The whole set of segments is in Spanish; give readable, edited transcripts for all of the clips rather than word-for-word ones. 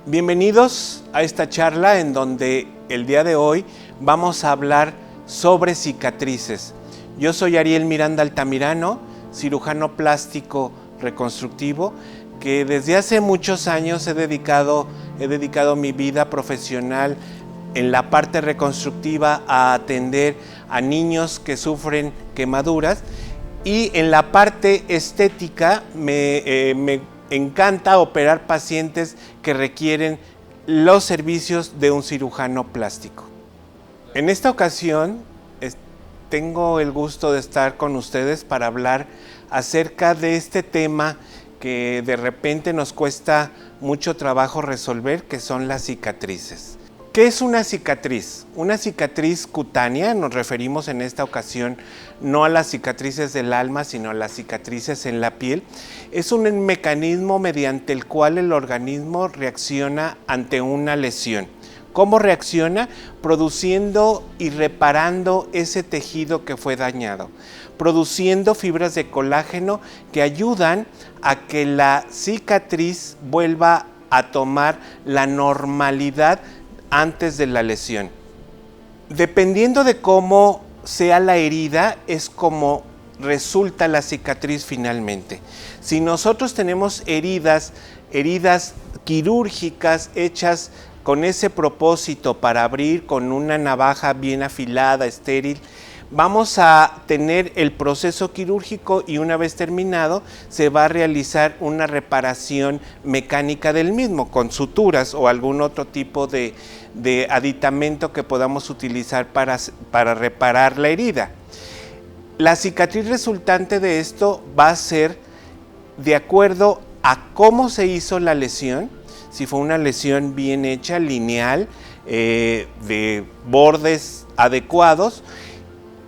Bienvenidos a esta charla en donde el día de hoy vamos a hablar sobre cicatrices. Yo soy Ariel Miranda Altamirano, cirujano plástico reconstructivo, que desde hace muchos años he dedicado mi vida profesional en la parte reconstructiva a atender a niños que sufren quemaduras, y en la parte estética me encanta operar pacientes que requieren los servicios de un cirujano plástico. En esta ocasión tengo el gusto de estar con ustedes para hablar acerca de este tema que de repente nos cuesta mucho trabajo resolver, que son las cicatrices. ¿Qué es una cicatriz? Una cicatriz cutánea, nos referimos en esta ocasión no a las cicatrices del alma, sino a las cicatrices en la piel. Es un mecanismo mediante el cual el organismo reacciona ante una lesión. ¿Cómo reacciona? Produciendo y reparando ese tejido que fue dañado, produciendo fibras de colágeno que ayudan a que la cicatriz vuelva a tomar la normalidad antes de la lesión. Dependiendo de cómo sea la herida, es como resulta la cicatriz finalmente. Si nosotros tenemos heridas quirúrgicas hechas con ese propósito para abrir con una navaja bien afilada, estéril, vamos a tener el proceso quirúrgico y una vez terminado se va a realizar una reparación mecánica del mismo con suturas o algún otro tipo de aditamento que podamos utilizar para reparar la herida. La cicatriz resultante de esto va a ser de acuerdo a cómo se hizo la lesión, si fue una lesión bien hecha, lineal, de bordes adecuados,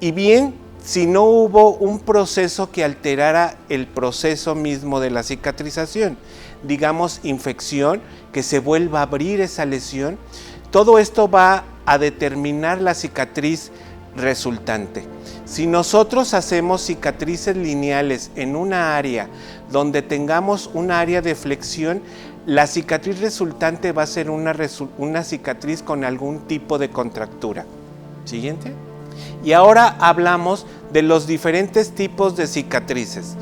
y bien, si no hubo un proceso que alterara el proceso mismo de la cicatrización, digamos infección, que se vuelva a abrir esa lesión, todo esto va a determinar la cicatriz resultante. Si nosotros hacemos cicatrices lineales en una área donde tengamos un área de flexión, la cicatriz resultante va a ser una cicatriz con algún tipo de contractura. Siguiente. Y ahora hablamos de los diferentes tipos de cicatrices.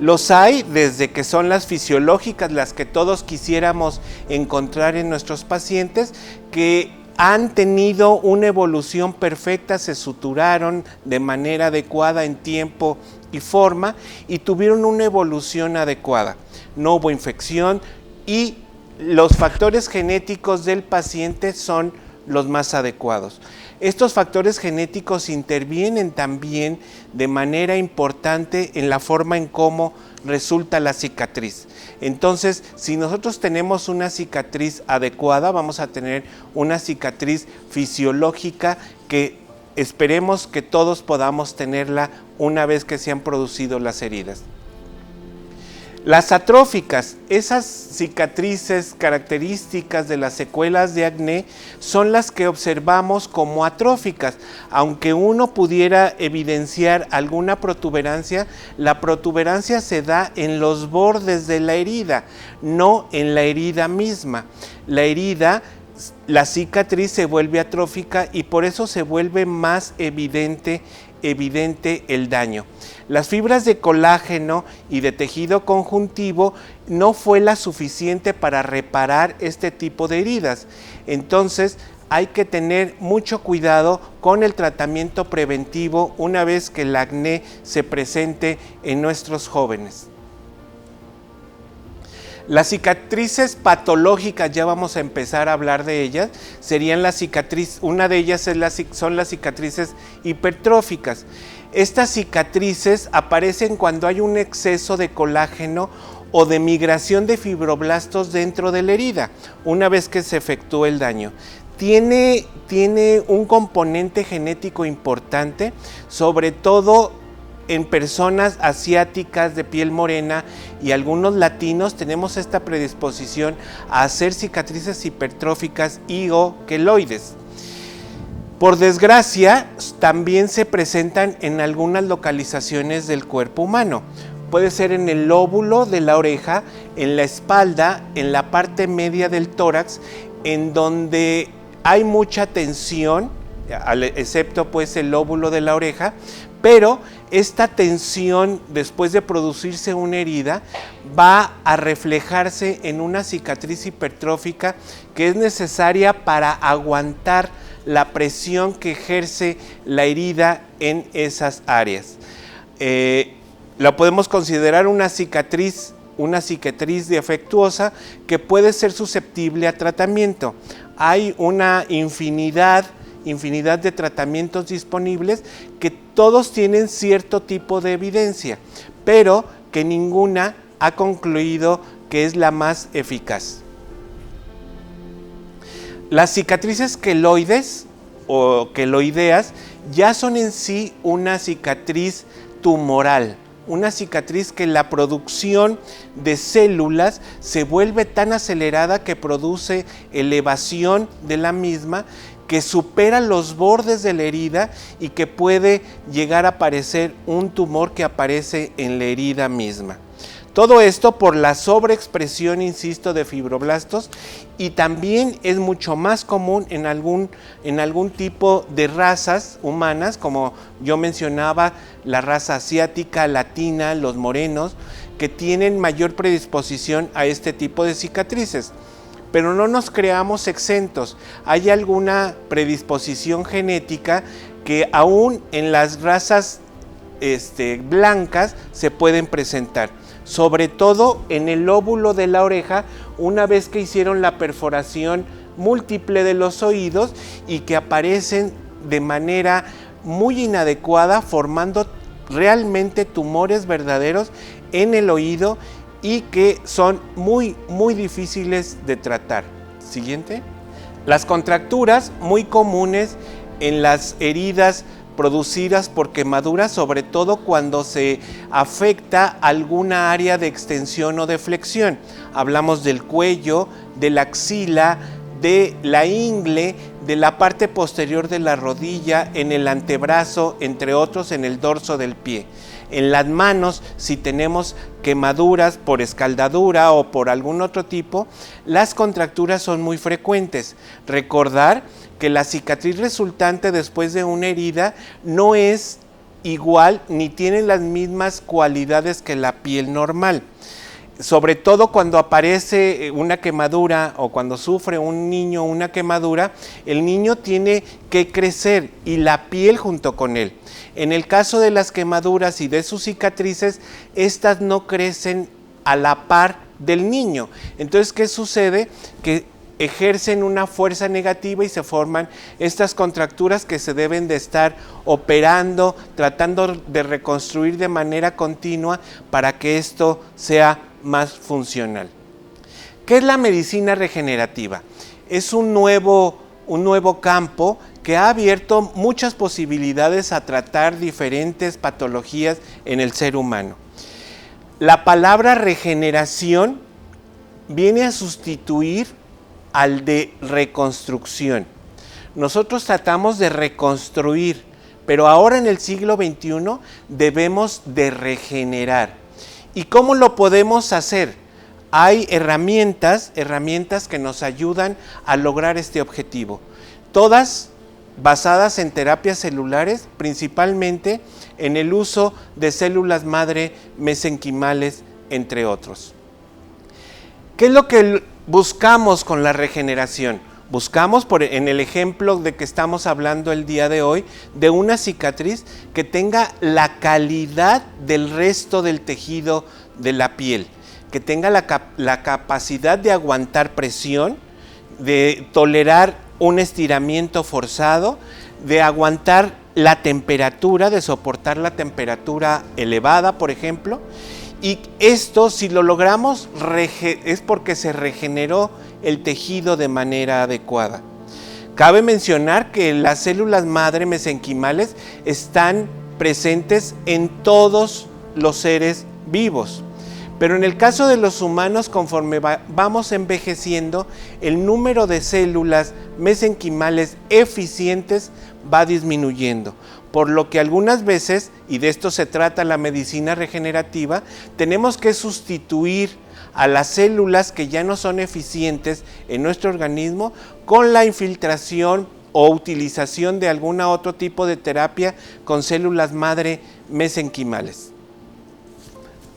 Los hay desde que son las fisiológicas, las que todos quisiéramos encontrar en nuestros pacientes, que han tenido una evolución perfecta, se suturaron de manera adecuada en tiempo y forma y tuvieron una evolución adecuada. No hubo infección y los factores genéticos del paciente son los más adecuados. Estos factores genéticos intervienen también de manera importante en la forma en cómo resulta la cicatriz. Entonces, si nosotros tenemos una cicatriz adecuada, vamos a tener una cicatriz fisiológica que esperemos que todos podamos tenerla una vez que se han producido las heridas. Las atróficas, esas cicatrices características de las secuelas de acné, son las que observamos como atróficas. Aunque uno pudiera evidenciar alguna protuberancia, la protuberancia se da en los bordes de la herida, no en la herida misma. La cicatriz se vuelve atrófica y por eso se vuelve más evidente el daño. Las fibras de colágeno y de tejido conjuntivo no fue la suficiente para reparar este tipo de heridas. Entonces hay que tener mucho cuidado con el tratamiento preventivo una vez que el acné se presente en nuestros jóvenes. Las cicatrices patológicas, ya vamos a empezar a hablar de ellas, serían una de ellas son las cicatrices hipertróficas. Estas cicatrices aparecen cuando hay un exceso de colágeno o de migración de fibroblastos dentro de la herida, una vez que se efectúa el daño. Tiene un componente genético importante, sobre todo en personas asiáticas de piel morena y algunos latinos tenemos esta predisposición a hacer cicatrices hipertróficas y o queloides. Por desgracia, también se presentan en algunas localizaciones del cuerpo humano. puede ser en el lóbulo de la oreja, en la espalda, en la parte media del tórax, en donde hay mucha tensión, excepto pues el lóbulo de la oreja, pero esta tensión, después de producirse una herida, va a reflejarse en una cicatriz hipertrófica que es necesaria para aguantar la presión que ejerce la herida en esas áreas. La podemos considerar una cicatriz defectuosa que puede ser susceptible a tratamiento. Hay una infinidad de tratamientos disponibles que todos tienen cierto tipo de evidencia, pero que ninguna ha concluido que es la más eficaz. Las cicatrices queloides o queloideas ya son en sí una cicatriz tumoral, una cicatriz que la producción de células se vuelve tan acelerada que produce elevación de la misma, que supera los bordes de la herida y que puede llegar a aparecer un tumor que aparece en la herida misma. Todo esto por la sobreexpresión, insisto, de fibroblastos, y también es mucho más común en algún tipo de razas humanas, como yo mencionaba, la raza asiática, latina, los morenos, que tienen mayor predisposición a este tipo de cicatrices. Pero no nos creamos exentos. Hay alguna predisposición genética que aún en las razas blancas se pueden presentar. Sobre todo en el lóbulo de la oreja, una vez que hicieron la perforación múltiple de los oídos y que aparecen de manera muy inadecuada, formando realmente tumores verdaderos en el oído y que son muy difíciles de tratar. Siguiente. Las contracturas muy comunes en las heridas producidas por quemaduras, sobre todo cuando se afecta alguna área de extensión o de flexión. Hablamos del cuello, de la axila, de la ingle, de la parte posterior de la rodilla, en el antebrazo, entre otros en el dorso del pie. En las manos, si tenemos quemaduras por escaldadura o por algún otro tipo, las contracturas son muy frecuentes. Recordar que la cicatriz resultante después de una herida no es igual ni tiene las mismas cualidades que la piel normal. Sobre todo cuando aparece una quemadura o cuando sufre un niño una quemadura, el niño tiene que crecer y la piel junto con él. En el caso de las quemaduras y de sus cicatrices, estas no crecen a la par del niño. Entonces, ¿qué sucede? Que ejercen una fuerza negativa y se forman estas contracturas que se deben de estar operando, tratando de reconstruir de manera continua para que esto sea más funcional. ¿Qué es la medicina regenerativa? Es un nuevo campo que ha abierto muchas posibilidades a tratar diferentes patologías en el ser humano. La palabra regeneración viene a sustituir al de reconstrucción. Nosotros tratamos de reconstruir, pero ahora en el siglo XXI debemos de regenerar. ¿Y cómo lo podemos hacer? Hay herramientas que nos ayudan a lograr este objetivo. Todas basadas en terapias celulares, principalmente en el uso de células madre mesenquimales, entre otros. ¿Qué es lo que buscamos con la regeneración? Buscamos, en el ejemplo de que estamos hablando el día de hoy, de una cicatriz que tenga la calidad del resto del tejido de la piel, que tenga la capacidad de aguantar presión, de tolerar un estiramiento forzado, de aguantar la temperatura, de soportar la temperatura elevada, por ejemplo. Y esto, si lo logramos, es porque se regeneró el tejido de manera adecuada. Cabe mencionar que las células madre mesenquimales están presentes en todos los seres vivos, Pero en el caso de los humanos, conforme vamos envejeciendo, el número de células mesenquimales eficientes va disminuyendo. Por lo que algunas veces, y de esto se trata la medicina regenerativa, tenemos que sustituir a las células que ya no son eficientes en nuestro organismo con la infiltración o utilización de algún otro tipo de terapia con células madre mesenquimales.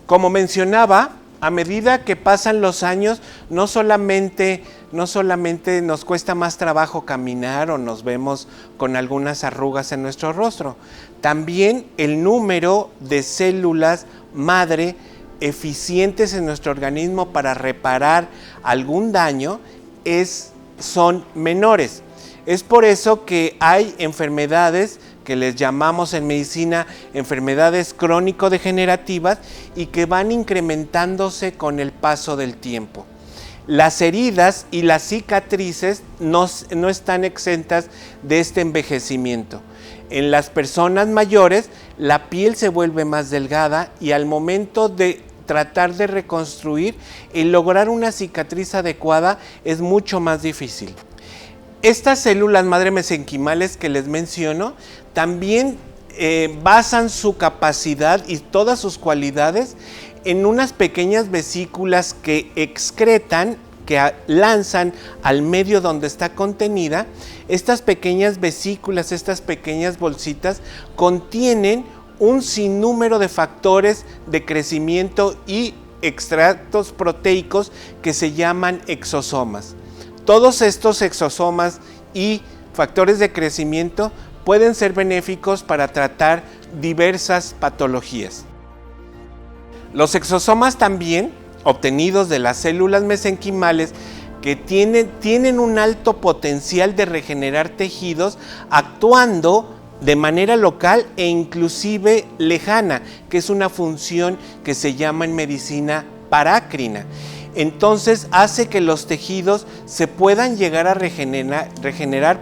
Como mencionaba, a medida que pasan los años, no solamente nos cuesta más trabajo caminar o nos vemos con algunas arrugas en nuestro rostro, también el número de células madre eficientes en nuestro organismo para reparar algún daño son menores. Es por eso que hay enfermedades que les llamamos en medicina enfermedades crónico-degenerativas y que van incrementándose con el paso del tiempo. Las heridas y las cicatrices no están exentas de este envejecimiento. En las personas mayores, la piel se vuelve más delgada y al momento de tratar de reconstruir y lograr una cicatriz adecuada es mucho más difícil. Estas células madre mesenquimales que les menciono también basan su capacidad y todas sus cualidades en unas pequeñas vesículas que excretan, que lanzan al medio donde está contenida. Estas pequeñas vesículas, estas pequeñas bolsitas contienen un sinnúmero de factores de crecimiento y extractos proteicos que se llaman exosomas. Todos estos exosomas y factores de crecimiento pueden ser benéficos para tratar diversas patologías. Los exosomas también, obtenidos de las células mesenquimales, que tienen un alto potencial de regenerar tejidos, actuando de manera local e inclusive lejana, que es una función que se llama en medicina parácrina. Entonces hace que los tejidos se puedan llegar a regenerar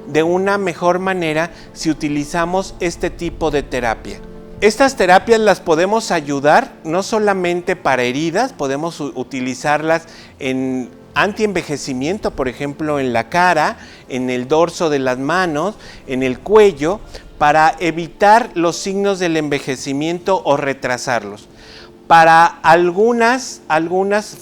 de una mejor manera si utilizamos este tipo de terapia. Estas terapias las podemos ayudar no solamente para heridas, podemos utilizarlas en antienvejecimiento, por ejemplo en la cara, en el dorso de las manos, en el cuello, para evitar los signos del envejecimiento o retrasarlos. Para algunas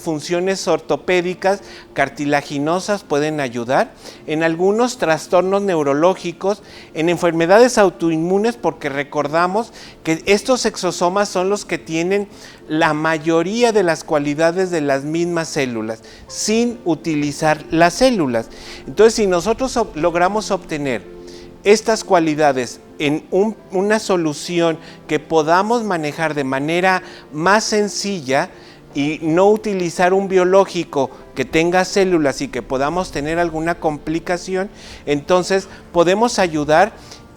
funciones ortopédicas cartilaginosas pueden ayudar, en algunos trastornos neurológicos, en enfermedades autoinmunes, porque recordamos que estos exosomas son los que tienen la mayoría de las cualidades de las mismas células, sin utilizar las células. Entonces, si nosotros logramos obtener estas cualidades en una solución que podamos manejar de manera más sencilla y no utilizar un biológico que tenga células y que podamos tener alguna complicación, entonces podemos ayudar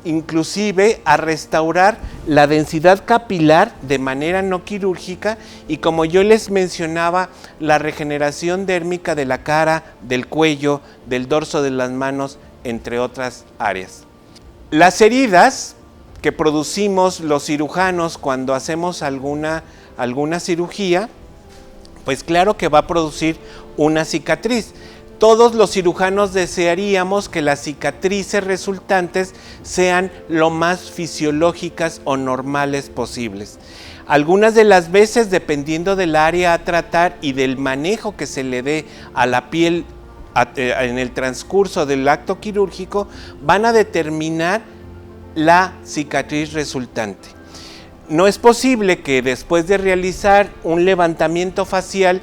inclusive a restaurar la densidad capilar de manera no quirúrgica y, como yo les mencionaba, la regeneración dérmica de la cara, del cuello, del dorso de las manos, entre otras áreas. Las heridas que producimos los cirujanos cuando hacemos alguna cirugía, pues claro que va a producir una cicatriz. Todos los cirujanos desearíamos que las cicatrices resultantes sean lo más fisiológicas o normales posibles. Algunas de las veces, dependiendo del área a tratar y del manejo que se le dé a la piel en el transcurso del acto quirúrgico, van a determinar la cicatriz resultante. No es posible que después de realizar un levantamiento facial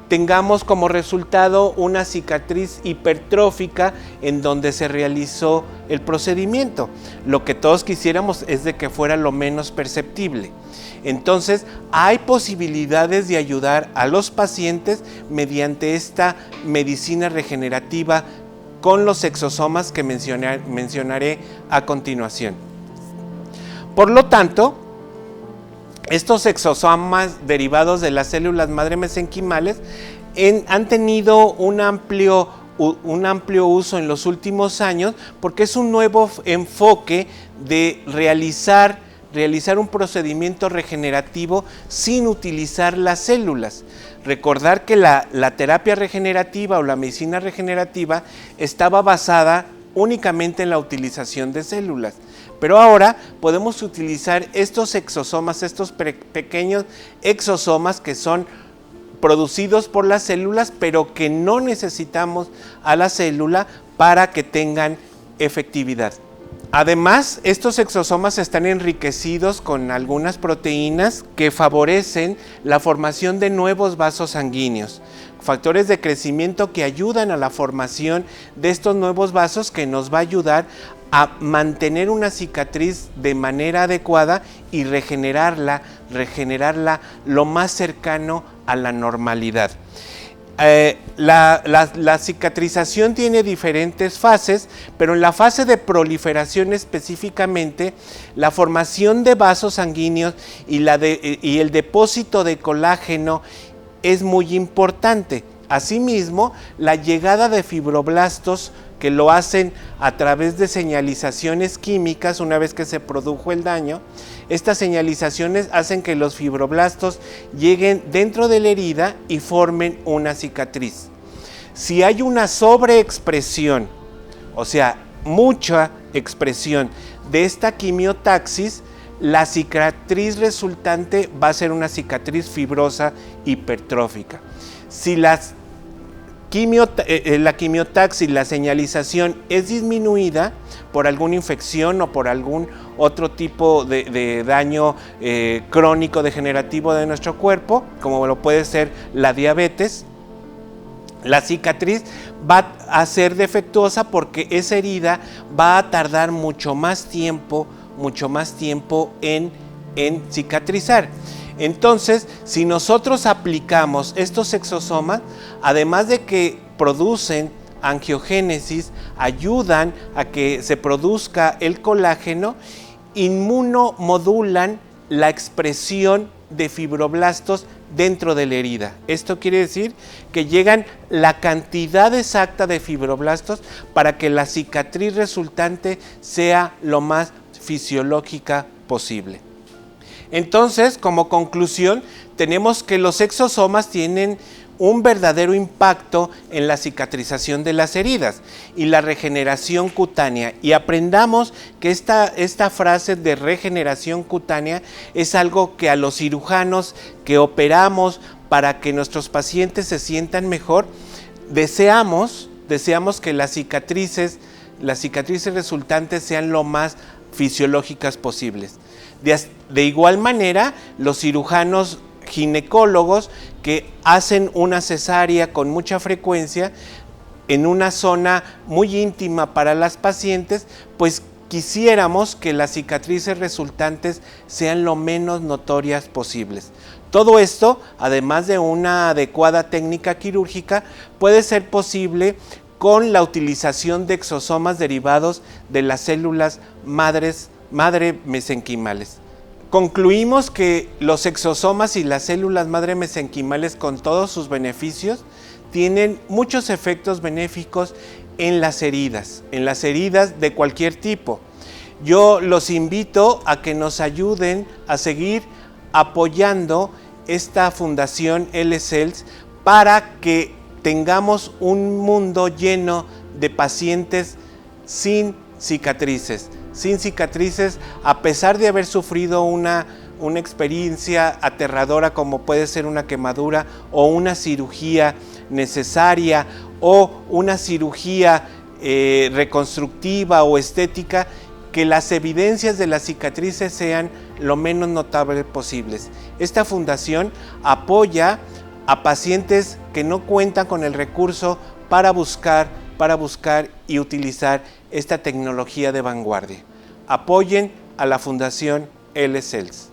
tengamos como resultado una cicatriz hipertrófica en donde se realizó el procedimiento. Lo que todos quisiéramos es de que fuera lo menos perceptible. Entonces, hay posibilidades de ayudar a los pacientes mediante esta medicina regenerativa con los exosomas que mencionaré a continuación. Por lo tanto, estos exosomas derivados de las células madre mesenquimales han tenido un amplio uso en los últimos años, porque es un nuevo enfoque de realizar realizar un procedimiento regenerativo sin utilizar las células. Recordar que la terapia regenerativa o la medicina regenerativa estaba basada únicamente en la utilización de células. Pero ahora podemos utilizar estos exosomas, estos pequeños exosomas que son producidos por las células, pero que no necesitamos a la célula para que tengan efectividad. Además, estos exosomas están enriquecidos con algunas proteínas que favorecen la formación de nuevos vasos sanguíneos, factores de crecimiento que ayudan a la formación de estos nuevos vasos, que nos va a ayudar a mantener una cicatriz de manera adecuada y regenerarla lo más cercano a la normalidad. La cicatrización tiene diferentes fases, pero en la fase de proliferación específicamente, la formación de vasos sanguíneos y el depósito de colágeno es muy importante. Asimismo, la llegada de fibroblastos, que lo hacen a través de señalizaciones químicas una vez que se produjo el daño. Estas señalizaciones hacen que los fibroblastos lleguen dentro de la herida y formen una cicatriz. Si hay una sobreexpresión, o sea, mucha expresión de esta quimiotaxis, la cicatriz resultante va a ser una cicatriz fibrosa hipertrófica. Si la quimiotaxis, la señalización es disminuida por alguna infección o por algún otro tipo de daño crónico degenerativo de nuestro cuerpo, como lo puede ser la diabetes, la cicatriz va a ser defectuosa porque esa herida va a tardar mucho más tiempo en cicatrizar. Entonces, si nosotros aplicamos estos exosomas, además de que producen angiogénesis, ayudan a que se produzca el colágeno, inmunomodulan la expresión de fibroblastos dentro de la herida. Esto quiere decir que llegan la cantidad exacta de fibroblastos para que la cicatriz resultante sea lo más fisiológica posible. Entonces, como conclusión, tenemos que los exosomas tienen un verdadero impacto en la cicatrización de las heridas y la regeneración cutánea. Y aprendamos que esta frase de regeneración cutánea es algo que a los cirujanos que operamos para que nuestros pacientes se sientan mejor, deseamos que las cicatrices resultantes sean lo más fisiológicas posibles. De igual manera, los cirujanos ginecólogos que hacen una cesárea con mucha frecuencia en una zona muy íntima para las pacientes, pues quisiéramos que las cicatrices resultantes sean lo menos notorias posibles. Todo esto, además de una adecuada técnica quirúrgica, puede ser posible con la utilización de exosomas derivados de las células madre mesenquimales. Concluimos que los exosomas y las células madre mesenquimales, con todos sus beneficios, tienen muchos efectos benéficos en las heridas de cualquier tipo. Yo los invito a que nos ayuden a seguir apoyando esta fundación L-Cells para que tengamos un mundo lleno de pacientes sin cicatrices, a pesar de haber sufrido una experiencia aterradora como puede ser una quemadura o una cirugía necesaria o una cirugía reconstructiva o estética, que las evidencias de las cicatrices sean lo menos notables posibles. Esta fundación apoya a pacientes que no cuentan con el recurso para buscar y utilizar esta tecnología de vanguardia. Apoyen a la Fundación L-Cells.